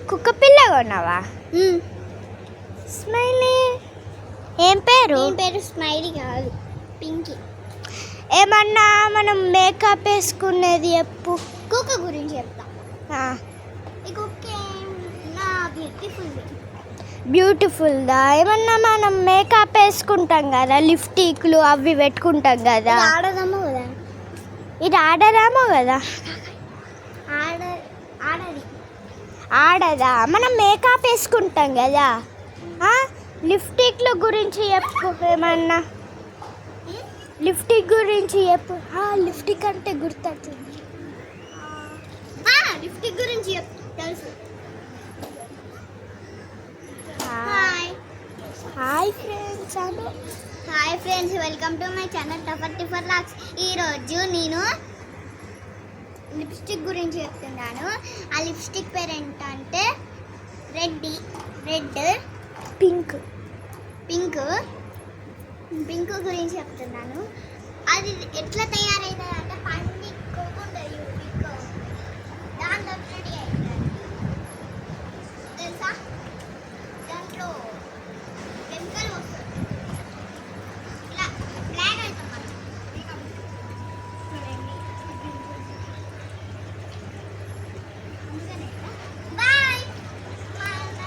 కుక్క పిల్ల కొన్నావా? స్మైలీ. ఏం పేరు? పేరు స్మైలీ కాదు, పింకీ. ఏమన్నా మనం మేకప్ వేసుకునేది చెప్పు. కుక్క గురించి చెప్తా. ఈ కుక్క నా బ్యూటిఫుల్దా? ఏమన్నా మనం మేకప్ వేసుకుంటాం కదా, లిప్స్టిక్లు అవి పెట్టుకుంటాం కదా. ఆడదామో కదా, ఇది ఆడదామో కదా. ఆడదా? మనం మేకప్ వేసుకుంటాం కదా. లిప్స్టిక్ల గురించి చెప్పు. ఏమన్నా లిప్స్టిక్ గురించి చెప్పు. లిప్స్టిక్ అంటే గుర్తొచ్చింది. లిప్స్టిక్ గురించి తెలుసు. Hi friends. Hi friends, welcome to my channel టఫర్ టిఫర్ లాక్స్. ఈరోజు నేను లిప్స్టిక్ గురించి చెప్తున్నాను. ఆ లిప్స్టిక్ పేరు ఏంటంటే రెడ్ పింక్ పింక్ గురించి చెప్తున్నాను. అది ఎట్లా తయారైంది అంటే పండుకి